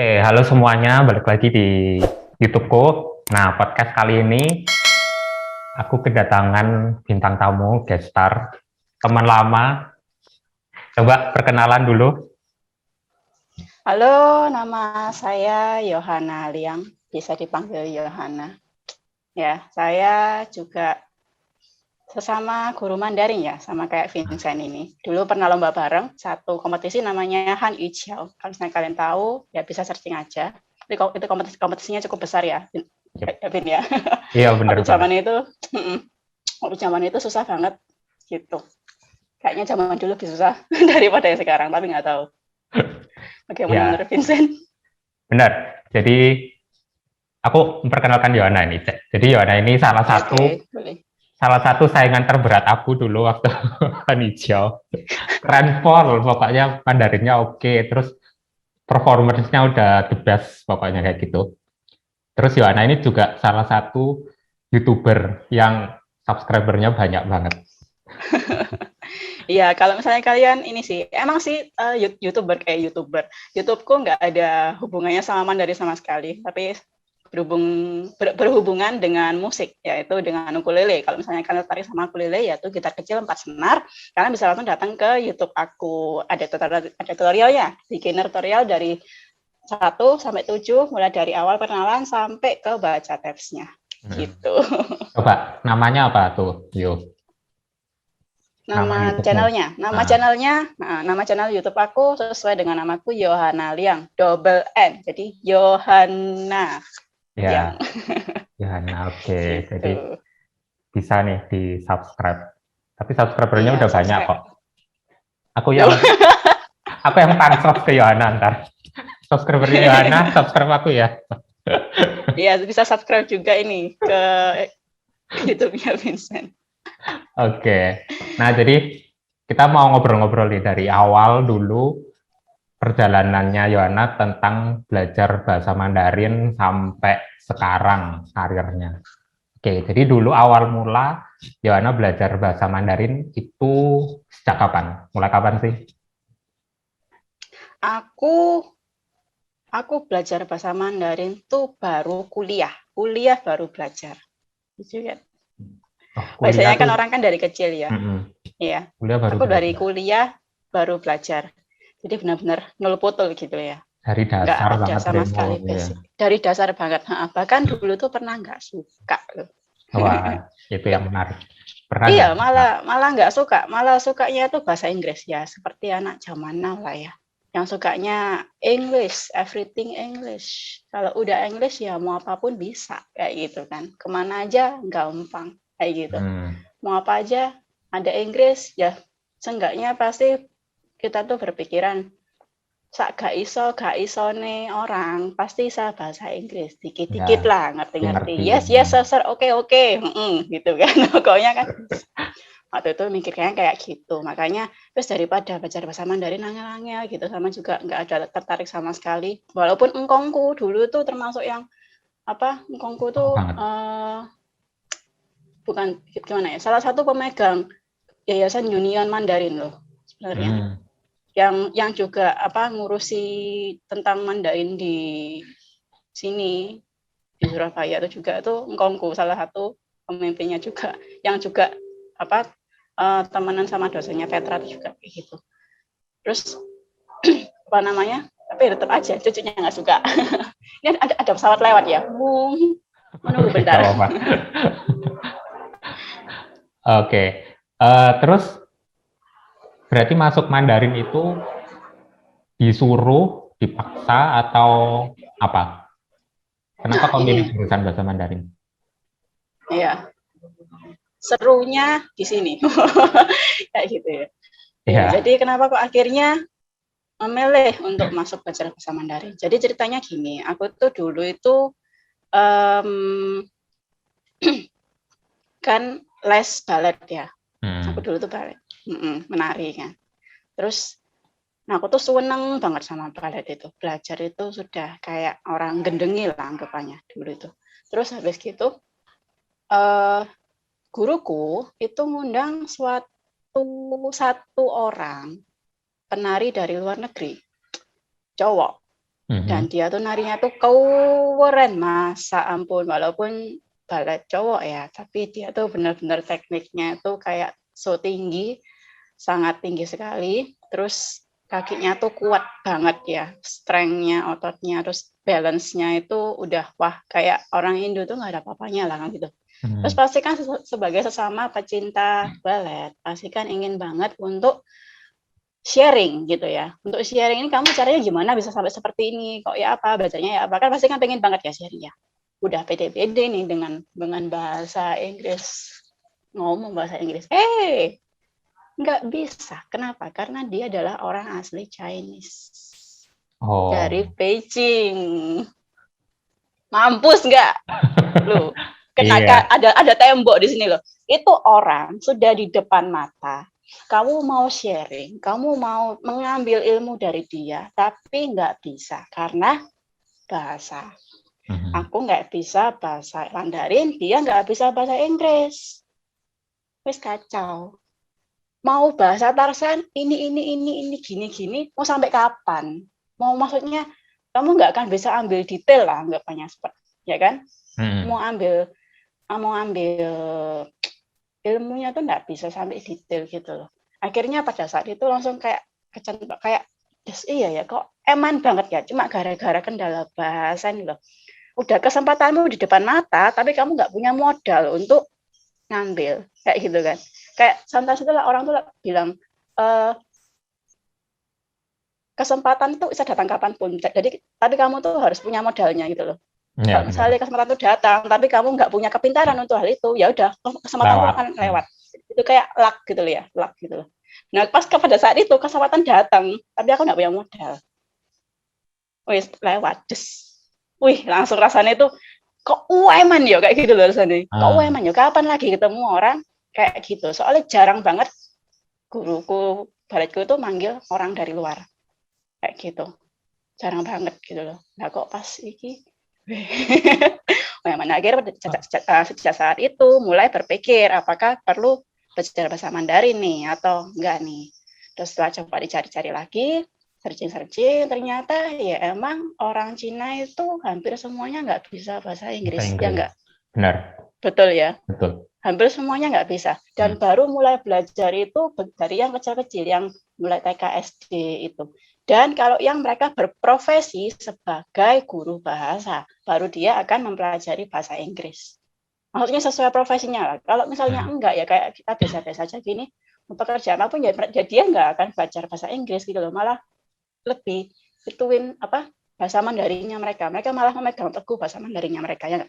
Halo semuanya, balik lagi di YouTubeku. Nah, podcast kali ini aku kedatangan bintang tamu, guest star, teman lama. Coba perkenalan dulu. Halo, nama saya Yohana Liang, bisa dipanggil Yohana. Ya, saya juga sesama guru Mandarin ya, sama kayak Vincent ini. Dulu pernah lomba bareng, satu kompetisi namanya Han Yu Jiao. Kalau misalnya kalian tahu, ya bisa searching aja. Itu kompetisinya cukup besar ya, Yep. Vin ya. Iya, bener Waktu banget. zaman itu, waktu zaman itu susah banget gitu. Kayaknya zaman dulu lebih susah daripada yang sekarang, tapi nggak tahu. Bagaimana Ya, menurut Vincent? benar. Jadi, aku memperkenalkan Yohana ini. Jadi, Yohana ini salah satu Oke, boleh. salah satu saingan terberat aku dulu waktu hijau. Keren pol, pokoknya Mandarinnya oke. Terus performance-nya udah the best, pokoknya kayak gitu. Terus Yohana ini juga salah satu YouTuber yang subscribernya banyak banget. Iya, kalau misalnya kalian ini sih, emang sih YouTubeku nggak ada hubungannya sama Mandarin sama sekali, tapi berhubungan dengan musik, yaitu dengan ukulele. Kalau misalnya kalian tertarik sama ukulele, yaitu gitar kecil 4 senar, kalian bisa langsung datang ke YouTube aku. Ada tutorialnya, beginner tutorial dari 1 sampai 7, mulai dari awal perkenalan sampai ke baca tabsnya. Gitu. Coba namanya apa tuh, Yo? Nama Nama YouTube-mu. channelnya, Nah, nama channel YouTube aku sesuai dengan namaku Yohana Liang, double N, jadi Yohana Liang, ya, Yohana, oke. Jadi gitu. bisa nih di subscribe. Tapi subscribernya Iya, udah banyak subscribe. kok. Aku Loh, yang aku yang pansos ke Yohana ntar. Subscribernya Yohana, subscribe aku ya. iya bisa subscribe juga ini ke YouTube-nya Vincent. Oke. Nah, jadi kita mau ngobrol-ngobrol nih dari awal dulu perjalanannya Yohana tentang belajar bahasa Mandarin sampai sekarang karirnya. Oke, jadi dulu awal mula Yohana belajar bahasa Mandarin itu sejak kapan? Mulai kapan sih? Aku aku belajar bahasa Mandarin tuh baru kuliah baru belajar, gitu kan. Oh, kuliah Biasanya kan tuh, orang kan dari kecil ya. Iya, kuliah baru aku dari belajar. kuliah baru belajar. Jadi benar-benar nol putul gitu ya. Dari Nggak dasar ada banget sama demo sekali ya. basic. Dari dasar banget. Bahkan dulu tuh pernah nggak suka loh. Wah, itu yang menarik. Pernah Iya, nggak suka? malah malah nggak suka. Malah sukanya tuh bahasa Inggris ya. Seperti anak zaman now lah ya. Yang sukanya English, everything English. Kalau udah English ya mau apapun bisa kayak gitu kan. Kemana aja gampang kayak gitu. Hmm, Mau apa aja ada Inggris ya. Seenggaknya pasti kita tuh berpikiran gak isone orang pasti bisa bahasa Inggris dikit-dikit ya, lah, ngerti-ngerti, ngerti. yes yes sir, sir, oke oke, gitu kan. Pokoknya kan waktu itu mikirnya kayak gitu, makanya terus daripada belajar bahasa Mandarin angel-angel gitu, sama juga nggak ada tertarik sama sekali, walaupun engkongku dulu tuh termasuk yang engkongku Oh, tuh banget. bukan gimana ya, salah satu pemegang Yayasan Union Mandarin loh sebenarnya, Hmm, yang juga ngurusi tentang Mandarin di sini di Surabaya itu juga itu engkongku salah satu pemimpinnya juga yang juga apa temenan sama dosennya Petra itu juga kayak gitu. Terus apa namanya? Tapi tetap aja cucunya nggak suka. Ini ada pesawat lewat ya. Menunggu oke, gak bentar. apa-apa. Oke, terus berarti masuk Mandarin itu disuruh, dipaksa, atau apa? Kenapa Nah, kau milih ini jurusan bahasa Mandarin? ya serunya di sini. Kayak gitu ya. Ya, Iya. jadi kenapa kok akhirnya memilih untuk masuk belajar bahasa Mandarin. Jadi ceritanya gini, aku tuh dulu itu um, kan les balet ya. Aku Hmm. dulu tuh balet, menari kan. Terus, nah aku tuh seneng banget sama balet itu. Belajar itu sudah kayak orang gendengil lah anggapannya dulu itu. Terus habis gitu, uh, guruku itu ngundang satu orang penari dari luar negeri, cowok. Dan dia tuh narinya tuh keren, masa ampun, walaupun balet cowok ya, tapi dia tuh benar-benar tekniknya tuh kayak so tinggi, sangat tinggi sekali. Terus kakinya tuh kuat banget ya, strength-nya, ototnya, terus balance-nya itu udah wah, kayak orang Indo tuh nggak ada apa-apanya lah kan gitu. Terus pasti kan sebagai sesama pecinta balet, pasti kan ingin banget untuk sharing gitu ya. Untuk sharing ini kamu caranya gimana bisa sampai seperti ini? Kok ya apa, bacanya ya apa? Kan pasti kan pengen banget ya sharing ya. Udah pede-pede nih dengan bahasa Inggris. Ngomong bahasa Inggris. Nggak bisa. Kenapa? Karena dia adalah orang asli Chinese. Dari Beijing. Mampus nggak? Loh, kenakan ada tembok di sini loh. Itu orang sudah di depan mata. Kamu mau sharing, kamu mau mengambil ilmu dari dia, tapi nggak bisa karena bahasa. Aku nggak bisa bahasa Mandarin, dia nggak bisa bahasa Inggris. Wis kacau. Mau bahasa Tarsan, ini, gini, mau sampai kapan? Mau maksudnya, kamu nggak akan bisa ambil detail lah, anggapannya seperti, ya kan? Mau ambil ilmunya tuh nggak bisa sampai detail gitu loh. Akhirnya pada saat itu langsung kayak kecentok kayak iya ya kok eman banget ya cuma gara-gara kendala bahasa nih loh. Udah kesempatanmu di depan mata tapi kamu nggak punya modal untuk ngambil kayak gitu kan. Kayak santai setelah orang tuh bilang kesempatan itu bisa datang kapanpun. Jadi tapi kamu tuh harus punya modalnya gitu loh. Ya, kalau misalnya kesempatan itu datang, tapi kamu nggak punya kepintaran untuk hal itu, ya udah kesempatan itu akan lewat. Itu kayak luck gitu loh ya, luck gitu loh. Nah pas pada saat itu kesempatan datang, tapi aku nggak punya modal. Wih lewat, wih langsung rasanya itu kok eman ya kayak gitu loh rasanya. Kok eman ya, kapan lagi ketemu orang kayak gitu? Soalnya jarang banget guruku baletku itu manggil orang dari luar kayak gitu, jarang banget gitu loh. Nah kok pas iki mana akhirnya sejak saat itu mulai berpikir apakah perlu belajar bahasa Mandarin nih atau enggak nih. Terus setelah coba dicari-cari lagi, searching ternyata ya emang orang Cina itu hampir semuanya nggak bisa bahasa Inggris. Ya enggak? Benar. Betul ya? Betul. Hampir semuanya nggak bisa. Dan baru mulai belajar itu dari yang kecil-kecil, yang mulai TK SD itu. Dan kalau yang mereka berprofesi sebagai guru bahasa, baru dia akan mempelajari bahasa Inggris. Maksudnya sesuai profesinya lah. Kalau misalnya enggak ya kayak kita biasa-biasa saja gini, pekerjaan apapun ya dia nggak akan belajar bahasa Inggris gitu loh. Malah lebih ituin bahasa Mandarinnya mereka. Mereka malah memegang teguh bahasa Mandarinnya mereka ya.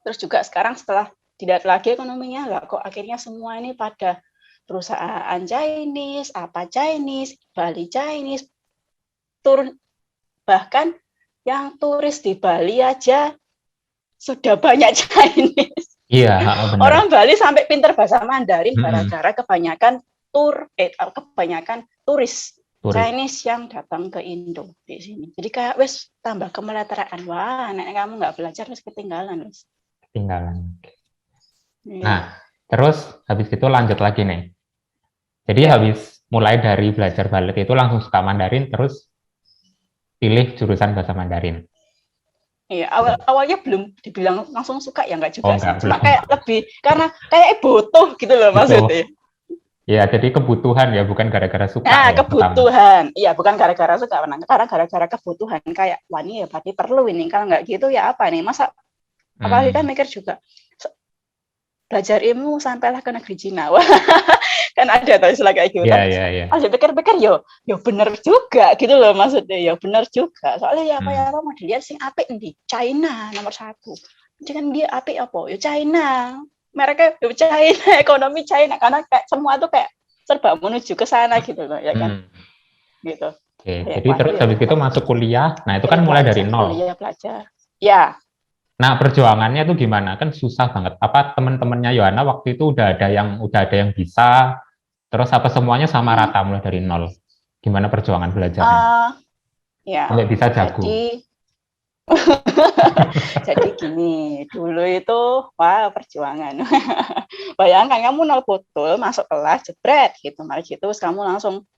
Terus juga sekarang setelah tidak lagi ekonominya lah, kok akhirnya semua ini pada perusahaan Chinese, Bali Chinese, bahkan yang turis di Bali aja sudah banyak Chinese. Iya, benar. Orang Bali sampai pinter bahasa Mandarin gara-gara kebanyakan kebanyakan turis Chinese yang datang ke Indo di sini. Jadi kayak wes tambah kemeleteraan. Wah, nek kamu nggak belajar wes ketinggalan wes. Ketinggalan. Nah, terus habis itu lanjut lagi nih. Jadi habis mulai dari belajar balet itu langsung suka Mandarin, terus pilih jurusan bahasa Mandarin. Iya, awalnya belum dibilang langsung suka ya enggak juga sih. Cuma belum. kayak lebih karena kayak butuh gitu loh maksudnya. Iya, jadi kebutuhan ya, bukan gara-gara suka. Nah, kebutuhan. Iya, bukan gara-gara suka, karena gara-gara kebutuhan. Kayak, wah ini ya berarti perlu ini. Kalau nggak gitu ya apa nih? Masa, apalagi kan mikir juga, belajar ilmu sampailah ke negeri Cina. Wah, kan ada tuh istilah kayak gitu. Iya. Aja pikir-pikir, yo bener juga gitu loh maksudnya. Yo bener juga. Soalnya ya apa mau dilihat sing apik di China nomor 1. Jadi kan dia apik apa? Yo China. Mereka China, ekonomi China, karena kayak semua tuh kayak serba menuju ke sana gitu loh, ya kan? Gitu. Oke, jadi terus habis itu masuk kuliah, nah itu kan mulai dari nol. Kuliah belajar. Ya. Nah perjuangannya tuh gimana? Kan susah banget. Apa teman-temannya Yohana waktu itu udah ada yang bisa, terus apa semuanya sama rata mulai dari nol? Gimana perjuangan belajarnya? Ya. Sampai bisa jago. Jadi gini, dulu itu wah perjuangan. Bayangkan kamu nol betul masuk kelas jebret gitu, mari gitu terus kamu langsung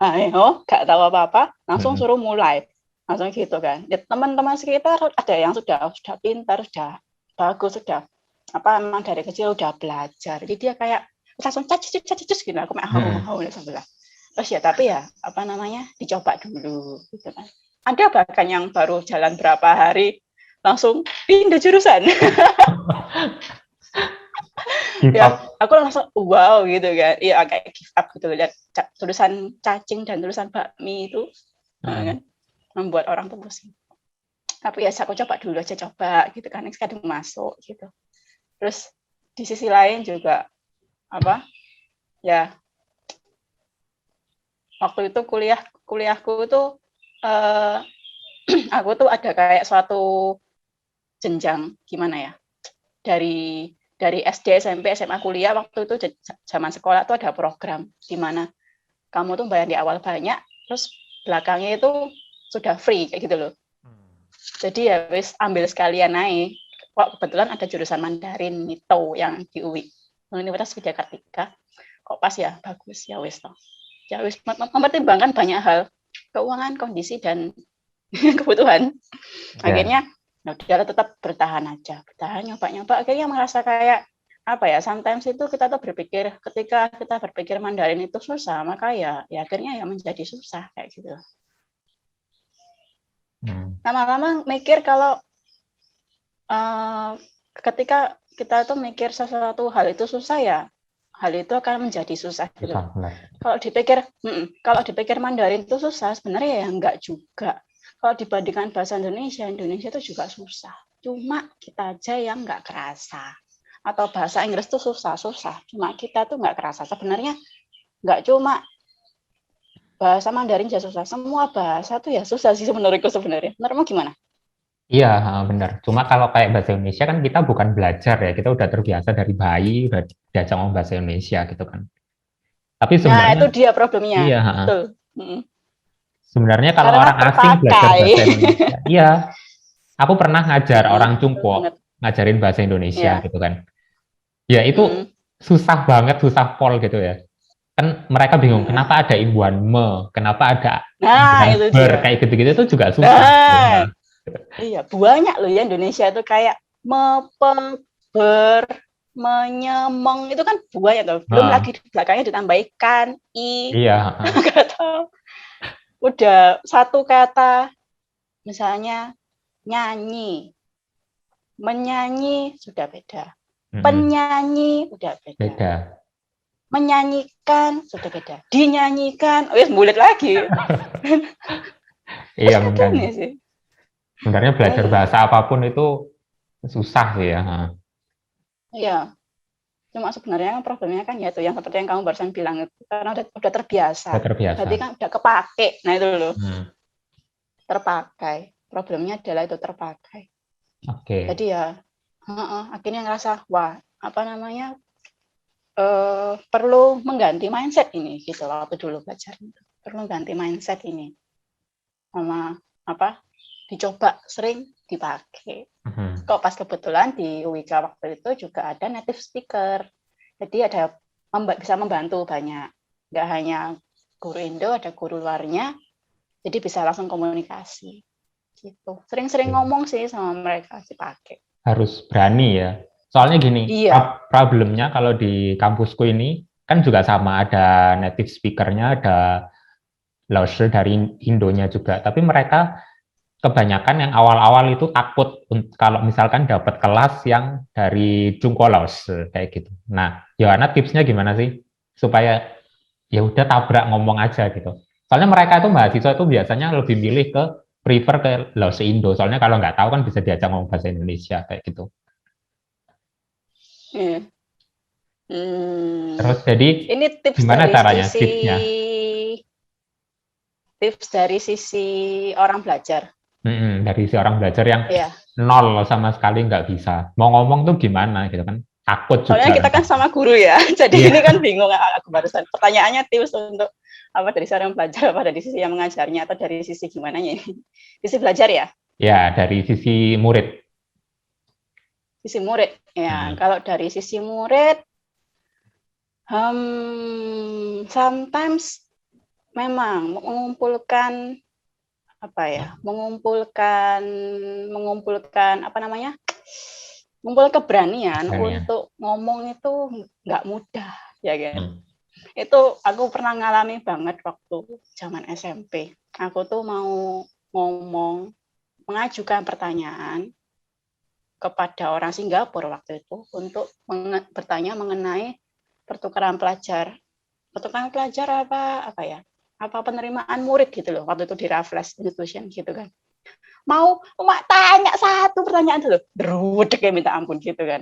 ayo gak tahu apa-apa, langsung suruh mulai. langsung gitu kan. Ya, teman-teman sekitar ada yang sudah pintar, sudah bagus, sudah apa memang dari kecil udah belajar. Jadi dia kayak langsung cacus gitu. Aku main hau sebelah. Terus ya tapi ya apa namanya dicoba dulu gitu kan. Ada bahkan yang baru jalan berapa hari langsung pindah jurusan. Give Ya, up. aku langsung wow gitu kan. Iya kayak give up gitu lihat tulisan cacing dan tulisan bakmi itu kan membuat orang tuh pusing. Tapi ya aku coba dulu aja coba gitu kan, sekadang masuk gitu. Terus di sisi lain juga apa? Ya waktu itu kuliahku itu aku tuh ada kayak suatu jenjang gimana ya? Dari SD, SMP, SMA, kuliah waktu itu zaman sekolah tuh ada program di mana kamu tuh bayar di awal banyak, terus belakangnya itu sudah free kayak gitu loh. Jadi ya wis ambil sekalian naik. Kok kebetulan ada jurusan Mandarin itu yang di UI, Universitas Widya Kartika. Kok pas ya bagus ya wis toh. Ya wis mempertimbangkan banyak hal, keuangan, kondisi dan kebutuhan. Akhirnya udah tetap bertahan aja, bertahan nyoba akhirnya merasa kayak apa ya, sometimes itu kita tuh berpikir ketika kita berpikir Mandarin itu susah, maka ya akhirnya ya menjadi susah kayak gitu. Lama-lama mikir kalau ketika kita tuh mikir sesuatu hal itu susah ya, hal itu akan menjadi susah gitu. Kalau dipikir Mandarin itu susah, sebenarnya ya enggak juga. Kalau dibandingkan bahasa Indonesia itu juga susah. Cuma kita aja yang enggak kerasa. Atau bahasa Inggris itu susah. Cuma kita tuh enggak kerasa. Sebenarnya enggak cuma bahasa Mandarin aja susah. Semua bahasa tuh ya susah sih menurutku sebenarnya. Menurutmu gimana? Iya, benar. Cuma kalau kayak bahasa Indonesia kan kita bukan belajar ya, kita udah terbiasa dari bayi, udah diajak ngomong bahasa Indonesia gitu kan. Tapi Nah, itu sebenarnya, dia problemnya. iya, Betul. sebenarnya kalau Karena orang asing belajar terpakai. bahasa Indonesia, iya, aku pernah ngajar orang Betul Cungpo, banget. ngajarin bahasa Indonesia Ya. gitu kan. Ya itu susah banget, susah pol gitu ya. Kan mereka bingung, kenapa ada imbuhan me, kenapa ada Nah, imbuhan itu ber, dia. kayak gitu-gitu itu juga susah. Nah, iya, banyak loh ya Indonesia itu kayak ber, menyemong itu kan banyak tuh. Belum Nah, lagi di belakangnya ditambahkan i, iya, kata. Udah satu kata misalnya nyanyi, menyanyi sudah beda. Penyanyi udah beda. beda. Menyanyikan sudah beda. Dinyanyikan, oh ya bulat lagi. Iya, Terus makanya. sih. Sebenarnya belajar bahasa apapun itu susah sih ya. Iya. Cuma sebenarnya problemnya kan ya itu yang seperti yang kamu barusan bilang itu karena udah terbiasa. Udah terbiasa. Berarti kan udah kepake. Nah itu loh. Terpakai. Problemnya adalah itu terpakai. Oke. Jadi ya akhirnya ngerasa wah apa namanya perlu mengganti mindset ini gitu loh waktu dulu belajar itu. Perlu ganti mindset ini. Sama apa dicoba sering dipakai. Kok pas kebetulan di UIK waktu itu juga ada native speaker. Jadi ada bisa membantu banyak. Nggak hanya guru Indo, ada guru luarnya. Jadi bisa langsung komunikasi. Gitu. Sering-sering ngomong sih sama mereka dipakai. Harus berani ya. Soalnya gini, Iya. problemnya kalau di kampusku ini kan juga sama, ada native speaker-nya, ada Laoshi dari Indonya juga. Tapi mereka kebanyakan yang awal-awal itu takut kalau misalkan dapat kelas yang dari Cungko Laos kayak gitu. Nah, Yohana tipsnya gimana sih supaya ya udah tabrak ngomong aja gitu. Soalnya mereka itu mahasiswa itu biasanya lebih milih ke prefer ke Laos Indo. Soalnya kalau nggak tahu kan bisa diajak ngomong bahasa Indonesia kayak gitu. Terus jadi Ini tips gimana dari caranya sisi tipsnya? orang belajar. Dari si orang belajar yang nol sama sekali nggak bisa. Mau ngomong tuh gimana gitu kan? Takut juga. Soalnya kita kan sama guru ya, jadi ini kan bingung aku barusan. Pertanyaannya tips untuk apa dari seorang pelajar, apa dari sisi yang mengajarnya atau dari sisi gimana ya? Sisi belajar ya? Ya, dari sisi murid. Sisi murid. Ya, kalau dari sisi murid, sometimes memang mengumpulkan mengumpulkan apa namanya, mengumpul keberanian untuk ngomong itu nggak mudah, ya kan? Itu aku pernah ngalami banget waktu zaman SMP. Aku tuh mau mengajukan pertanyaan kepada orang Singapura waktu itu untuk bertanya mengenai pertukaran pelajar. Pertukaran pelajar apa ya? Apa penerimaan murid gitu loh. Waktu itu di Raffles Institution gitu kan. Mau tanya satu pertanyaan dulu, derudek kayak minta ampun gitu kan.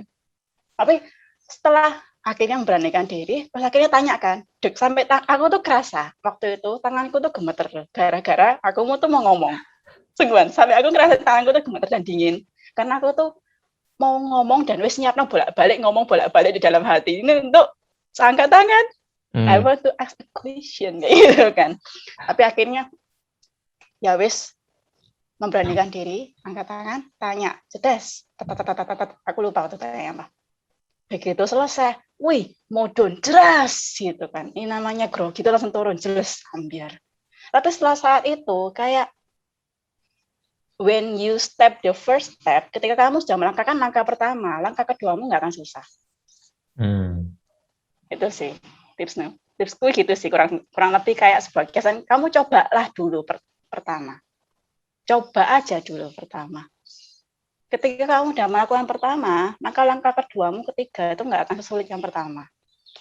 Tapi setelah akhirnya memberanikan diri, terus akhirnya tanya kan, sampai aku tuh kerasa waktu itu tanganku tuh gemeter gara-gara aku mau ngomong. Sungguhan, sampai aku ngerasa tanganku tuh gemeter dan dingin karena aku tuh mau ngomong dan wis nyiapno bolak-balik ngomong bolak-balik di dalam hati ini untuk angkat tangan. I want to ask a question gitu kan. Tapi akhirnya ya wis memberanikan diri, angkat tangan, tanya, cedes, aku lupa waktu tanya apa. Begitu selesai, wih, modun, jelas gitu kan. Ini namanya grogi, itu langsung turun, jelas, ambiar. Tapi setelah saat itu, kayak when you step the first step, ketika kamu sudah melangkahkan langkah pertama, langkah keduamu nggak akan susah. Itu sih tipsnya. Tipsku gitu sih, kurang lebih kayak sebuah kesan, kamu cobalah dulu pertama. Coba aja dulu pertama. Ketika kamu udah melakukan pertama, maka langkah keduamu, ketiga itu nggak akan sesulit yang pertama.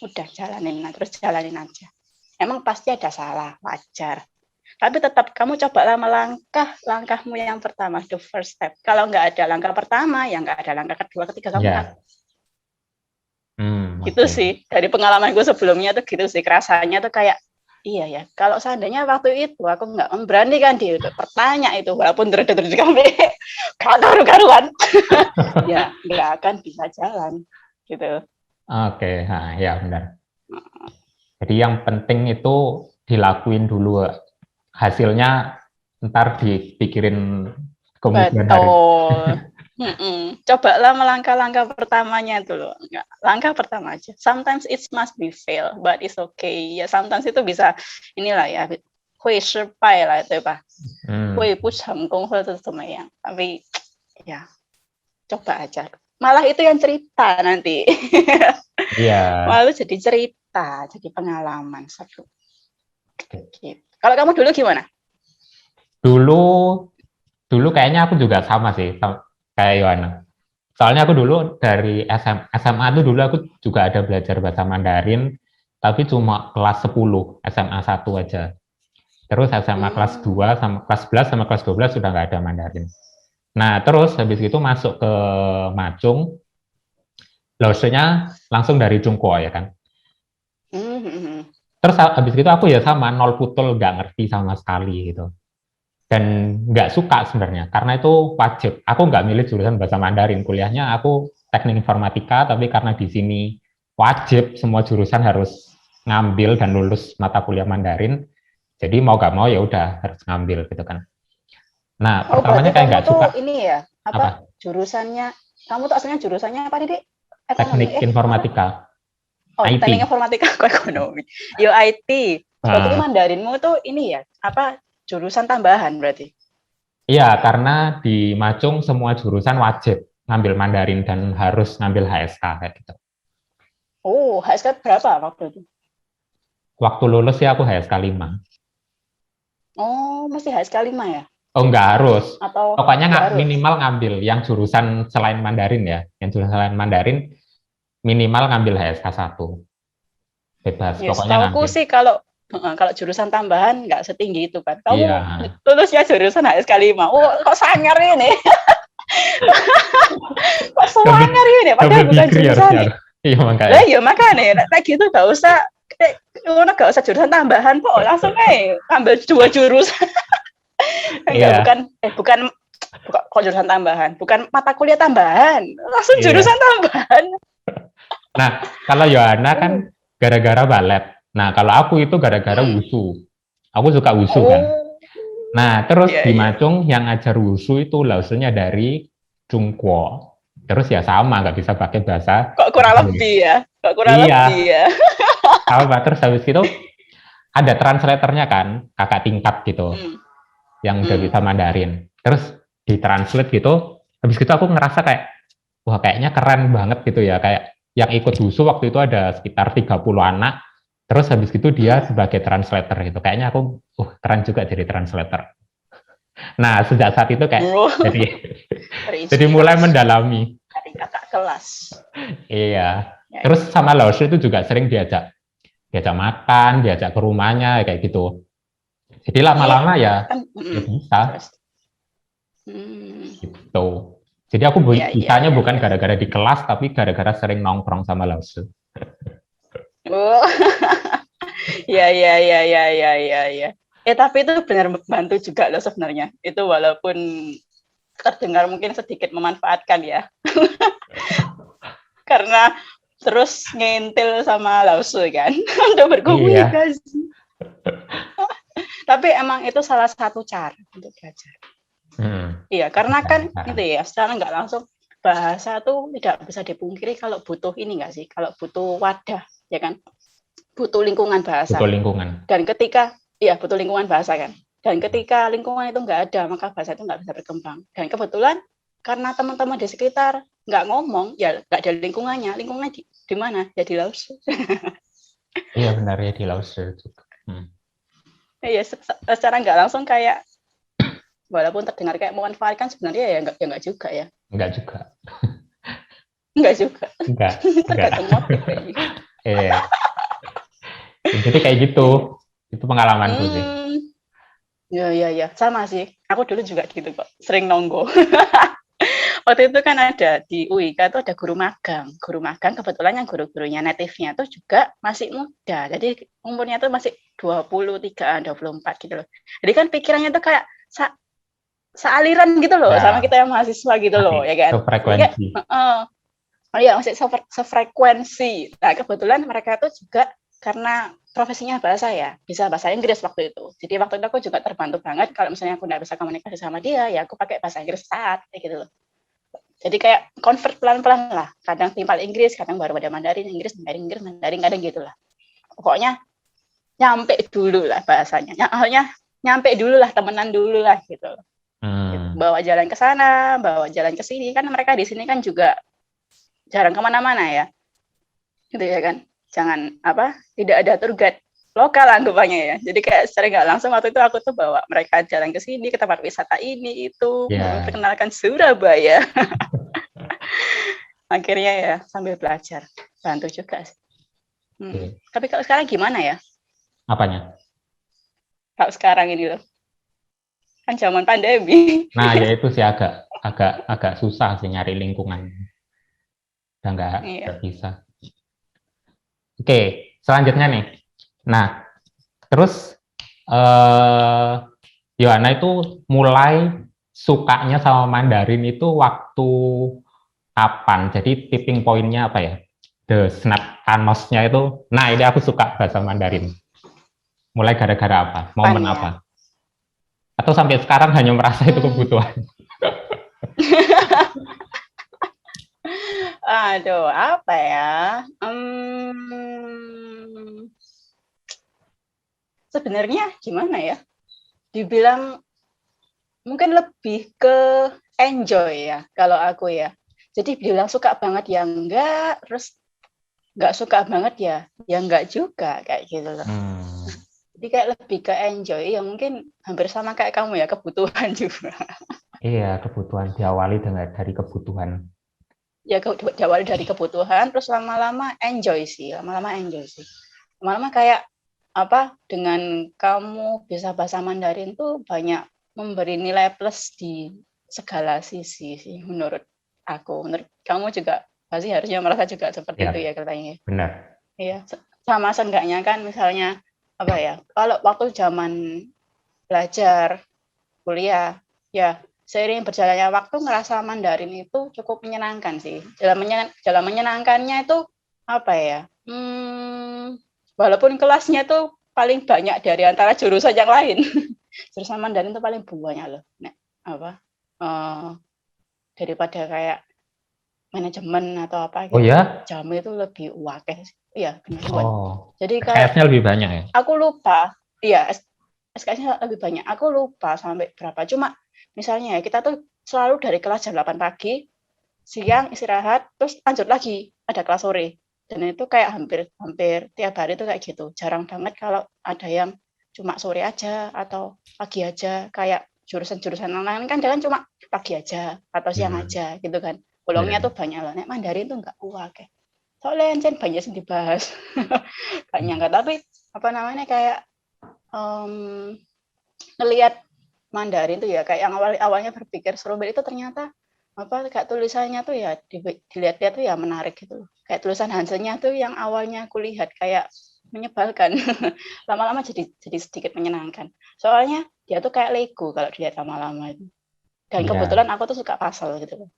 Udah jalanin aja. Emang pasti ada salah, wajar. Tapi tetap kamu cobalah langkahmu yang pertama, the first step. Kalau nggak ada langkah pertama, ya nggak ada langkah kedua, ketiga kamu Gitu sih. Dari pengalaman gue sebelumnya tuh gitu sih. Kerasanya tuh kayak, iya ya, kalau seandainya waktu itu aku nggak memberanikan diri untuk bertanya itu, walaupun derdek-derdek kami karu-karuan, ya nggak akan bisa jalan, gitu. Oke, ya benar. Jadi yang penting itu dilakuin dulu, hasilnya ntar dipikirin kemudian hari. Cobalah melangkah-langkah pertamanya dulu. Langkah pertama aja. Sometimes it must be fail, but it's okay. Ya sometimes itu bisa inilah ya, 会失败lah对吧？会不成功或者怎么样。Tapi ya coba aja. Malah itu yang cerita nanti. Iya. Malah jadi cerita, jadi pengalaman seru. Gitu. Kalau kamu dulu gimana? Dulu kayaknya aku juga sama sih, kayak Yohana. Soalnya aku dulu dari SMA tuh dulu aku juga ada belajar bahasa Mandarin, tapi cuma kelas 10, SMA 1 aja. Terus SMA kelas 2 sama kelas 11 sama kelas 12 sudah nggak ada Mandarin. Nah, terus habis itu masuk ke Macung, lulusannya langsung dari Chungkwo ya kan. Terus habis itu aku ya sama, nol putul, nggak ngerti sama sekali gitu. Dan nggak suka sebenarnya, karena itu wajib. Aku nggak milih jurusan bahasa Mandarin, kuliahnya aku teknik informatika, tapi karena di sini wajib semua jurusan harus ngambil dan lulus mata kuliah Mandarin, jadi mau nggak mau ya udah harus ngambil gitu kan. Nah, pertamanya kayak nggak suka. Ini ya, apa? Jurusannya, kamu tuh asalnya jurusannya apa nih, Teknik informatika. IT. Teknik informatika, ekonomi. Yo IT. Berarti Mandarinmu tuh ini ya, apa? Jurusan tambahan berarti? Iya, karena di Macung semua jurusan wajib ngambil Mandarin dan harus ngambil HSK kayak gitu. Oh, HSK berapa waktu itu? Waktu lulus sih aku HSK 5. Oh, mesti HSK 5 ya? Oh, nggak harus. Atau pokoknya minimal ngambil yang jurusan selain Mandarin ya. Yang jurusan selain Mandarin minimal ngambil HSK 1. Bebas, yes, pokoknya ngambil. Aku sih kalau jurusan tambahan nggak setinggi itu kan. Kamu lulusnya jurusan HSK 5. Oh, kok sangar ini? Kok sangar ini? Padahal bukan jurusan. Iya, makanya. Lah iya makanya, kayak gitu nggak usah jurusan tambahan kok, langsung ambil 2 jurusan. Bukan kok jurusan tambahan, bukan mata kuliah tambahan, langsung jurusan tambahan. Nah, kalau Yohana kan gara-gara balet. Nah, kalau aku itu gara-gara wushu. Aku suka wushu kan. Nah, terus di Macung yang ngajar wushu itu lausunya dari Chungkwo. Terus ya sama, nggak bisa pakai bahasa. Kok kurang lebih ya? Lebih ya? Apa, terus habis itu ada translatornya kan, kakak tingkat gitu. yang udah bisa Mandarin. Terus ditranslate gitu, habis itu aku ngerasa kayak, wah kayaknya keren banget gitu ya, kayak yang ikut Wusu waktu itu ada sekitar 30 anak, terus habis itu dia sebagai translator gitu, kayaknya aku, keren juga jadi translator. Nah, sejak saat itu kayak, Oh, jadi mulai terinspirasi mendalami. dari kakak kelas. Iya. Ya, Terus sama Laosu itu juga sering diajak makan, diajak ke rumahnya kayak gitu. Jadi iya, lama-lama ya kan. ya bisa Terus, gitu. Jadi aku iya, iya, bisanya iya, bukan iya. gara-gara di kelas, tapi gara-gara sering nongkrong sama Laosu. Oh, iya, iya, iya, iya, iya, iya, iya. Tapi itu benar membantu juga loh sebenarnya. Itu walaupun terdengar mungkin sedikit memanfaatkan ya. Karena terus ngintil sama Laosu kan untuk Iya. berkomunikasi. Tapi emang itu salah satu cara untuk belajar. Iya, karena kan itu ya, secara nggak langsung bahasa tuh tidak bisa dipungkiri kalau butuh ini nggak sih, kalau butuh wadah, ya kan, butuh lingkungan bahasa. Butuh lingkungan. Dan ketika, iya butuh lingkungan bahasa kan, dan ketika lingkungan itu nggak ada, maka bahasa itu nggak bisa berkembang. Dan kebetulan karena teman-teman di sekitar nggak ngomong, ya nggak ada lingkungannya. Lingkungannya di mana? Ya di Laos. Iya benar ya di Laosu juga. Iya, secara nggak langsung kayak walaupun terdengar kayak memanfaatkan sebenarnya ya nggak juga ya. Enggak juga. Enggak juga. Enggak. Tergantung motif kayaknya. Iya. Jadi kayak gitu. Itu pengalamanku sih. Ya, sama sih. Aku dulu juga gitu kok, sering nonggo. Waktu itu kan ada di UIK itu ada guru magang. Guru magang kebetulan yang guru-gurunya native-nya itu juga masih muda. Jadi umurnya tuh masih 23-an, 24 gitu loh. Jadi kan pikirannya tuh kayak sealiran gitu loh sama kita yang mahasiswa gitu loh, ya kan. Jadi kayak masih sefrekuensi. Nah, kebetulan mereka tuh juga karena profesinya bahasa ya, bisa bahasa Inggris waktu itu. Jadi waktu itu aku juga terbantu banget kalau misalnya aku nggak bisa komunikasi sama dia, ya aku pakai bahasa Inggris saat kayak gitu loh. Jadi kayak convert pelan-pelan lah. Kadang timpal Inggris, kadang baru ada Mandarin, Inggris, Mandarin, kadang gitu lah. Pokoknya nyampe dulu lah bahasanya. Nyampe dulu lah, temenan dulu lah gitu. Bawa jalan ke sana, bawa jalan ke sini. Kan mereka di sini kan juga jarang kemana-mana ya. Gitu ya kan. Jangan tidak ada tour guide lokal anggapannya ya. Jadi kayak secara nggak langsung waktu itu aku tuh bawa mereka jalan ke sini, ke tempat wisata ini itu, memperkenalkan Surabaya. Akhirnya ya sambil belajar, bantu juga sih. Tapi kalau sekarang gimana ya? Apanya? Kalau sekarang ini loh, kan zaman pandemi. Nah ya itu sih agak susah sih nyari lingkungan. Udah nggak bisa. Oke, selanjutnya nih. Nah, terus Yohana itu mulai sukanya sama Mandarin itu waktu kapan? Jadi tipping pointnya apa ya? The snap Thanos-nya itu, nah ini aku suka bahasa Mandarin. Mulai gara-gara apa? Momen apa? Atau sampai sekarang hanya merasa itu kebutuhan? Aduh, apa ya? Sebenarnya gimana ya? Dibilang mungkin lebih ke enjoy ya kalau aku ya. Jadi bilang suka banget ya enggak, terus enggak suka banget ya enggak juga kayak gitu loh. Jadi kayak lebih ke enjoy ya, mungkin hampir sama kayak kamu ya, kebutuhan juga. Iya, kebutuhan diawali dari kebutuhan. Ya diawali dari kebutuhan, terus lama-lama enjoy sih, lama-lama kayak dengan kamu bisa bahasa Mandarin tuh banyak memberi nilai plus di segala sisi sih menurut aku. Menurut kamu juga pasti harusnya merasa juga seperti itu ya katanya. Benar. Iya, sama seenggaknya kan misalnya kalau waktu zaman belajar kuliah ya seiring berjalannya waktu ngerasa Mandarin itu cukup menyenangkan sih. Dalam menyenangkannya itu walaupun kelasnya tuh paling banyak dari antara jurusan yang lain. Jurusan Mandarin itu paling banyak loh. Daripada kayak manajemen atau apa gitu. Oh ya? Jam itu lebih wakeh. Iya, benar. Oh. Jadi kayak SKS-nya lebih banyak ya? Aku lupa. Iya, SKS-nya lebih banyak. Aku lupa sampai berapa. Cuma misalnya ya, kita tuh selalu dari kelas jam 8 pagi, siang istirahat, terus lanjut lagi, ada kelas sore. Dan itu kayak hampir tiap hari tuh kayak gitu. Jarang banget kalau ada yang cuma sore aja atau pagi aja. Kayak jurusan-jurusan lain kan dia kan cuma pagi aja atau siang aja gitu kan. Bolongnya Ya. tuh banyak loh. Nek Mandarin tuh nggak kuat kayak. Soalnya kan banyak yang dibahas. Gak nyangka. Tapi apa namanya kayak ngelihat Mandarin tuh ya kayak yang awalnya berpikir strawberry itu ternyata apa kayak tulisannya tuh ya dilihat-lihat tuh ya menarik gitu loh. Kayak tulisan Hansennya tuh yang awalnya aku lihat kayak menyebalkan. Lama-lama jadi sedikit menyenangkan. Soalnya dia tuh kayak Lego kalau dilihat lama-lama itu. Dan Iya. kebetulan aku tuh suka puzzle gitu loh.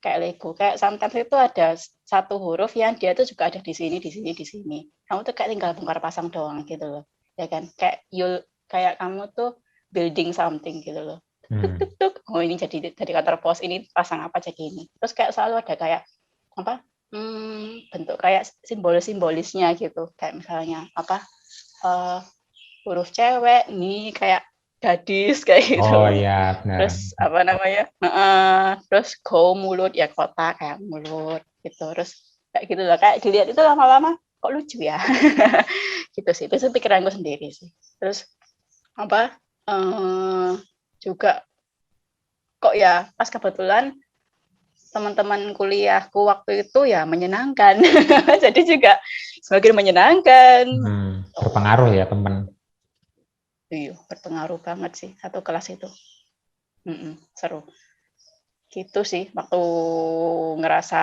Kayak Lego. Kayak sometimes itu ada satu huruf yang dia tuh juga ada di sini, di sini, di sini. Kamu tuh kayak tinggal bongkar pasang doang gitu loh. Ya kan? Kayak kamu tuh building something gitu loh. Tuk Hmm. tuk tuk. Oh ini jadi kantor pos, ini pasang apa jadi ini. Terus kayak selalu ada kayak apa? Bentuk kayak simbol-simbolisnya gitu. Kayak misalnya apa? Huruf cewek nih kayak gadis kayak gitu Oh loh. iya, benar. Terus apa namanya? Terus go mulut ya kota kayak mulut gitu. Terus kayak gitu loh. Kayak dilihat itu lama-lama kok lucu ya. Gitu sih. Itu sih pikiranku sendiri sih. Terus apa? Juga kok ya pas kebetulan teman-teman kuliahku waktu itu ya menyenangkan. Jadi juga semakin menyenangkan. Berpengaruh ya teman. Iya, berpengaruh banget sih satu kelas itu. Seru. Gitu sih waktu ngerasa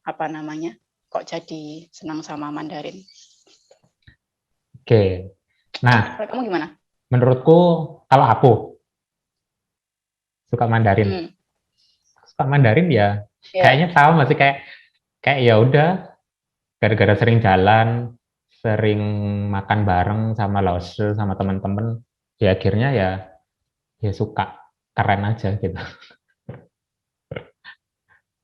apa namanya kok jadi senang sama Mandarin. Oke. Nah, Kalau kamu gimana? menurutku kalau aku suka Mandarin, Hmm, suka Mandarin ya ya. kayaknya sama sih kayak kayak ya udah gara-gara sering jalan, sering makan bareng sama Lause sama teman-teman, ya akhirnya ya suka keren aja gitu.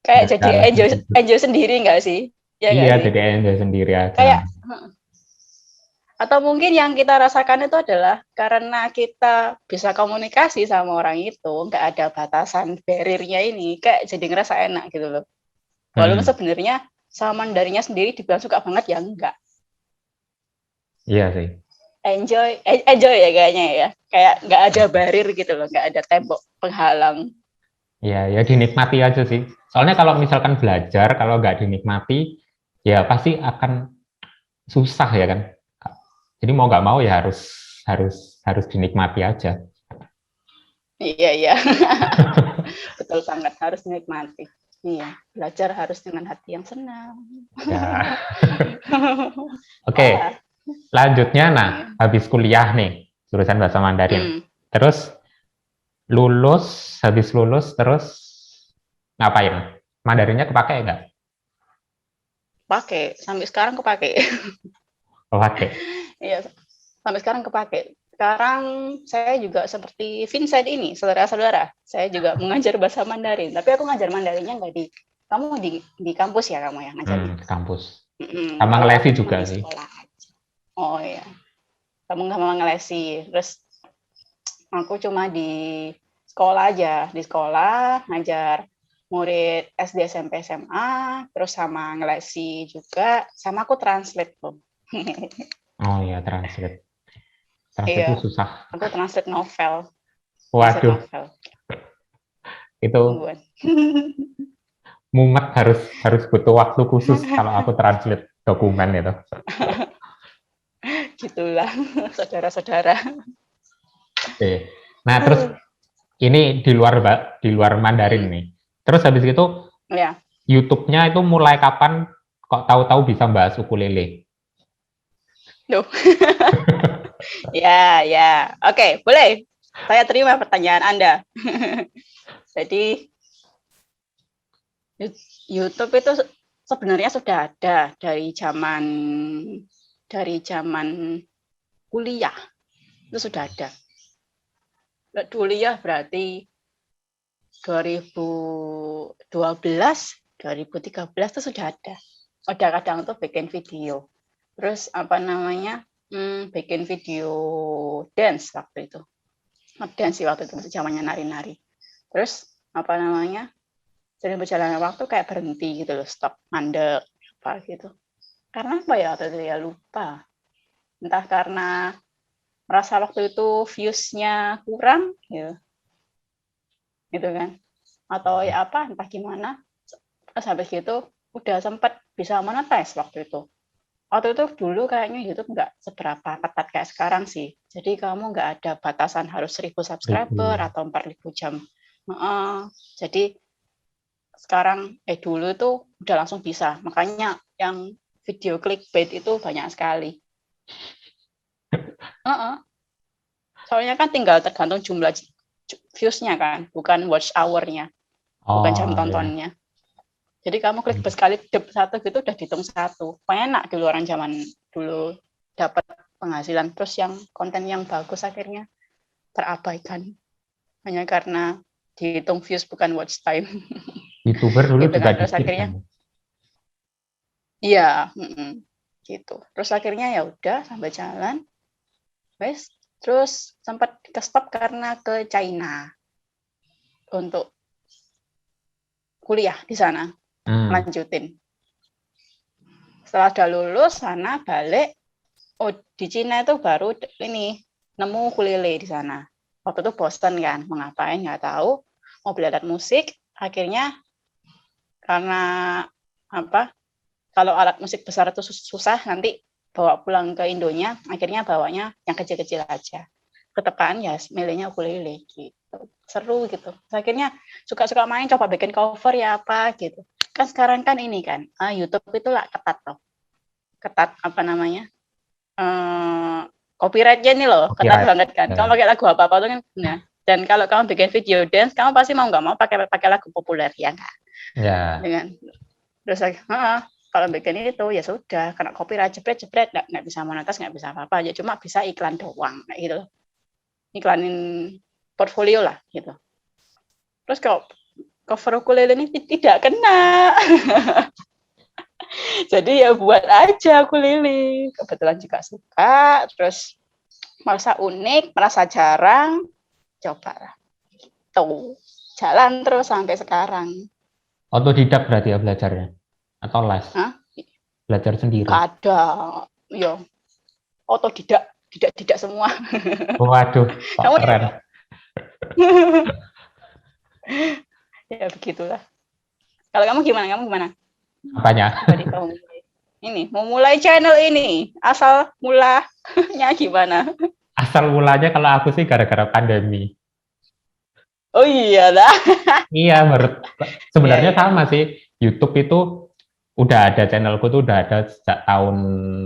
Kayak Nggak ada jadi alasan enjoy khusus. enjoy sendiri nggak sih? Ya Iya, nggak sih? jadi enjoy sendiri aja. Kayak atau mungkin yang kita rasakan itu adalah karena kita bisa komunikasi sama orang itu, nggak ada batasan barrier-nya ini, kayak jadi ngerasa enak gitu loh. Walaupun Hmm, sebenarnya sama Mandarinnya sendiri dibilang suka banget ya enggak. iya sih. Enjoy ya kayaknya ya. Kayak nggak ada barrier gitu loh, nggak ada tembok penghalang. Iya, ya dinikmati aja sih. Soalnya kalau misalkan belajar, kalau nggak dinikmati, ya pasti akan susah ya kan. Jadi mau nggak mau ya harus harus harus dinikmati aja. Iya, iya. Betul banget, harus menikmati. Iya, belajar harus dengan hati yang senang. Ya. Oke, Wah, lanjutnya nah, iya. habis kuliah nih, jurusan bahasa Mandarin. Hmm, Terus habis lulus terus ngapain? Mandarinnya kepake nggak? pakai. Sampai sekarang kepake. Kepake. Iya, sampai sekarang kepake. Sekarang saya juga seperti Vincent ini, saudara-saudara. Saya juga mengajar bahasa Mandarin, tapi aku ngajar Mandarinnya nggak di kamu di kampus ya kamu ya ngajarnya. Ke kampus. Sama Kalau ngelesi aku cuma juga di sih. sekolah aja. Oh iya, kamu nggak mau ngelesi. Terus aku cuma di sekolah aja, di sekolah ngajar murid SD, SMP, SMA, terus sama ngelesi juga, sama aku translate tuh. Oh iya, translate. Translate Iya, itu susah. aku translate novel, translate Waduh, novel. itu Tungguan. mumet harus harus butuh waktu khusus kalau aku translate dokumen itu. Gitulah, saudara-saudara. Oke. Nah, terus ini di luar Mandarin Hmm, nih. Terus habis itu ya. YouTube-nya itu mulai kapan kok tahu-tahu bisa bahas ukulele? Duh. Ya, ya. Oke, boleh. Saya terima pertanyaan Anda. Jadi YouTube itu sebenarnya sudah ada dari zaman kuliah itu sudah ada. Kuliah berarti 2012, 2013 itu sudah ada. Kadang-kadang tuh bikin video. Terus apa namanya? bikin video dance waktu itu. Dance sih waktu itu masih zamannya nari-nari. Terus apa namanya? Sering berjalannya waktu kayak berhenti gitu loh, stop, mandek apa gitu. Karena apa ya waktu itu ya lupa. Entah karena merasa waktu itu views-nya kurang gitu kan. Atau ya apa entah gimana. Terus habis gitu udah sempat bisa monetize waktu itu. Waktu itu dulu kayaknya YouTube nggak seberapa ketat kayak sekarang sih. Jadi kamu nggak ada batasan harus 1.000 subscriber atau 4.000 jam. Jadi sekarang dulu tuh udah langsung bisa. Makanya yang video clickbait itu banyak sekali. Soalnya kan tinggal tergantung jumlah views-nya kan, bukan watch hour-nya, bukan jam tontonnya. Jadi kamu klik sekali satu gitu udah dihitung satu. Enak dulu orang zaman dulu dapat penghasilan. Terus yang konten yang bagus akhirnya terabaikan hanya karena dihitung views bukan watch time. YouTuber dulu gitu juga kan. Terus dikit akhirnya kan? iya, gitu. Terus akhirnya ya udah sampai jalan. Terus sempat ke stop karena ke China untuk kuliah di sana. Lanjutin. Setelah udah lulus sana balik, di Cina itu baru ini nemu ukulele di sana. Waktu itu bosen kan, mau ngapain nggak tahu, mau belajar musik, akhirnya karena apa? Kalau alat musik besar itu susah, nanti bawa pulang ke Indonya, akhirnya bawanya yang kecil-kecil aja. Ketekan ya milihnya ukulele gitu. Seru gitu. Akhirnya suka-suka main, coba bikin cover ya apa gitu. Kan sekarang kan ini kan YouTube itu lah ketat loh, ketat apa namanya copyrightnya nih loh, ketat banget kan. Kamu pakai lagu apa tuh kan, nah. Dan kalau kamu bikin video dance, kamu pasti mau nggak mau pakai lagu populer ya nggak? Ya. Dengan terus kalau bikin itu ya sudah, kena copyright jebret nggak bisa monetas, nggak bisa apa-apa, ya cuma bisa iklan doang kayak gitu loh, iklanin portfolio lah gitu. Terus kalau cover ukulele ini tidak kena. Jadi ya buat aja ukulele. Kebetulan juga suka, terus merasa unik, merasa jarang, coba tuh jalan terus sampai sekarang. Otodidak berarti ya belajarnya? Atau les? Belajar sendiri? Ada, ya otodidak, tidak semua. Waduh, kok keren. Ya begitulah. Kalau kamu gimana? Apanya? Tadi kamu ini mau mulai channel ini, asal mulanya gimana? Asal mulanya kalau aku sih gara-gara pandemi. Oh iya lah. Iya, sebenarnya sama sih. YouTube itu udah ada, channelku tuh udah ada sejak tahun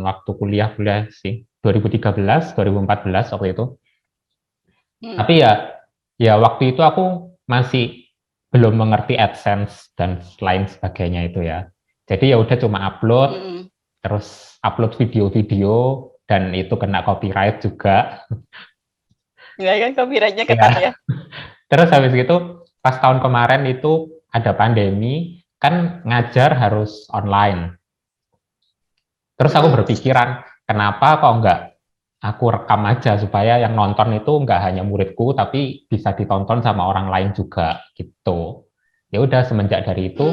waktu kuliah sih, 2013, 2014 waktu itu. Tapi ya waktu itu aku masih belum mengerti AdSense dan lain sebagainya itu ya. Jadi ya udah cuma upload, terus upload video-video dan itu kena copyright juga. Ya kan copyrightnya ketat ya. Terus habis gitu pas tahun kemarin itu ada pandemi, kan ngajar harus online. Terus aku berpikiran, kenapa kok enggak aku rekam aja supaya yang nonton itu enggak hanya muridku tapi bisa ditonton sama orang lain juga gitu. Ya udah semenjak dari itu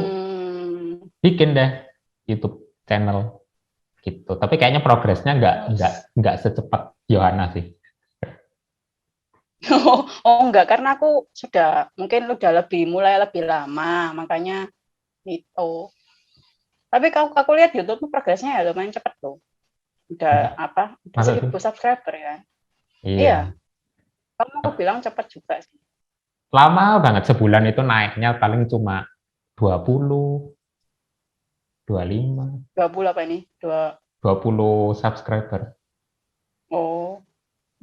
bikin deh YouTube channel gitu. Tapi kayaknya progresnya enggak secepat Yohana sih. Oh enggak, karena aku mungkin udah mulai lebih lama, makanya itu. Tapi aku lihat YouTube progresnya ya lumayan cepat tuh. Udah 1.000 subscriber ya. Iya. Kamu aku bilang cepat juga sih. Lama banget, sebulan itu naiknya paling cuma 20, 25. 20 apa ini? 20 subscriber. Oh,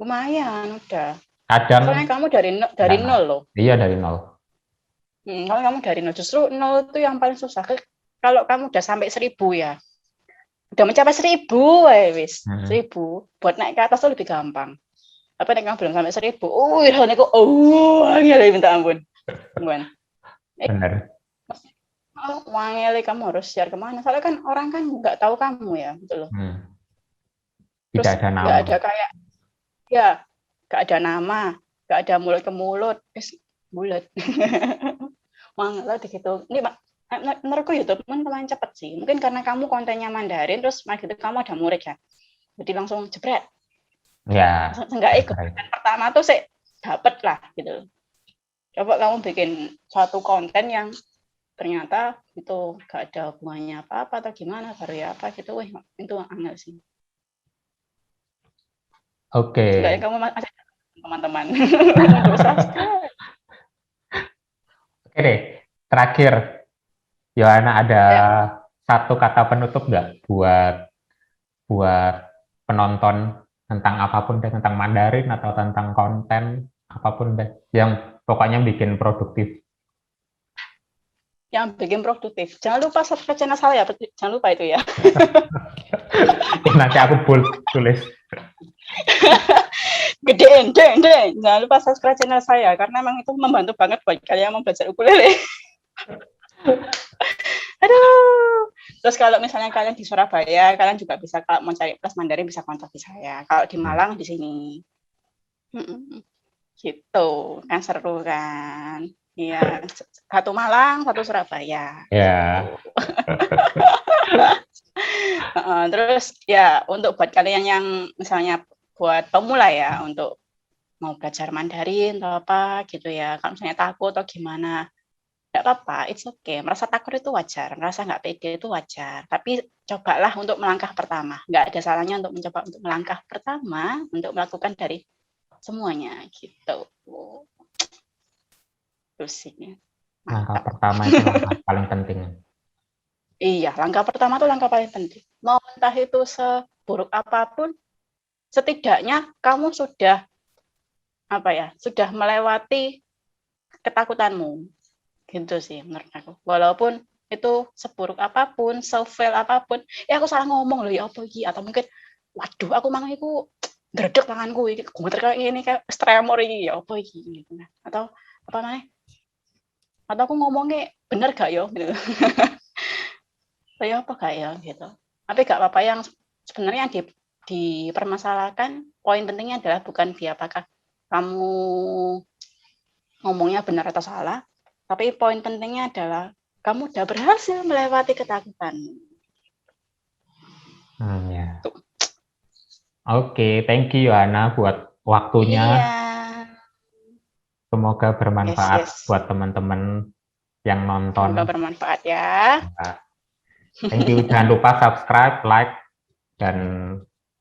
lumayan udah. Kadang soalnya kamu dari nol loh. Iya, dari nol. Kalau kamu dari nol, justru nol itu yang paling susah. Kalau kamu udah sampai 1.000 ya, udah mencapai 1.000, wis 1.000, buat naik ke atas tuh lebih gampang. Tapi naik kamu belum sampai 1.000, rasanya kok, ngeli minta ampun. Benar. Ngeli kamu harus share kemana? Soalnya kan orang kan nggak tahu kamu ya, gitu loh. Terus Tidak ada nggak nama. ada kayak ya nggak ada nama, nggak ada mulut ke mulut, bulat. Mangga gitu. Ini menurutku YouTube kan lumayan cepet sih. Mungkin karena kamu kontennya Mandarin, terus gitu kamu ada murid ya. Jadi langsung jebret. Ya, Enggak ikut konten pertama tuh sih dapet lah gitu. Coba kamu bikin satu konten yang ternyata itu gak ada hubungannya apa-apa atau gimana, baru ya apa gitu, itu angel sih. oke. Enggak ya kamu masih teman-teman untuk subscribe. Oke deh, terakhir, Yohana ada Ya. satu kata penutup nggak buat penonton tentang apapun deh, tentang Mandarin atau tentang konten apapun deh, yang pokoknya bikin produktif. Yang bikin produktif. Jangan lupa subscribe channel saya, jangan lupa itu ya. Nanti aku tulis. Gedein, deng. Jangan lupa subscribe channel saya karena memang itu membantu banget buat kalian yang mau belajar ukulele. Aduh. Terus kalau misalnya kalian di Surabaya, kalian juga bisa kalau mau cari kelas Mandarin bisa kontak di saya. Kalau di Malang di sini. Gitu, kan seru kan. Iya, satu Malang, satu Surabaya. Ya. Terus ya untuk buat kalian yang misalnya buat pemula ya, untuk mau belajar Mandarin atau apa gitu ya, kalau misalnya takut atau gimana, nggak apa-apa, it's okay. Merasa takut itu wajar, merasa nggak pede itu wajar. Tapi cobalah untuk melangkah pertama. Nggak ada salahnya untuk mencoba untuk melangkah pertama, untuk melakukan dari semuanya gitu. Terus sih. Langkah pertama itu langkah paling penting. Iya, langkah pertama itu langkah paling penting. Mau entah itu seburuk apapun, setidaknya kamu sudah sudah melewati ketakutanmu. Gitu sih menurut aku. Walaupun itu seburuk apapun, se-fail apapun, aku salah ngomong loh ya apa iki, atau mungkin waduh aku mang iku dredeg tanganku iki, gemeter kayak ini kayak tremor iki ya apa iki gitu. Atau apa namanya? Atau aku ngomongnya bener gak ya gitu. Kayak apa gak ya gitu. Tapi gak apa-apa, yang sebenarnya dipermasalahkan, poin pentingnya adalah bukan di apakah kamu ngomongnya benar atau salah, tapi poin pentingnya adalah kamu udah berhasil melewati ketakutan. Ya. Oke, thank you Yohana buat waktunya. Iya. Semoga bermanfaat Yes. buat teman-teman yang nonton. Semoga bermanfaat ya. Thank you. Jangan lupa subscribe, like, dan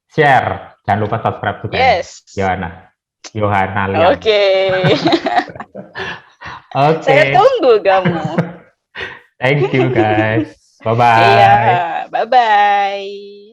share. Jangan lupa subscribe juga. Yes. Yohana Liang. Oke. Oke. Saya tunggu kamu. Thank you guys. Bye-bye. Iya, bye-bye.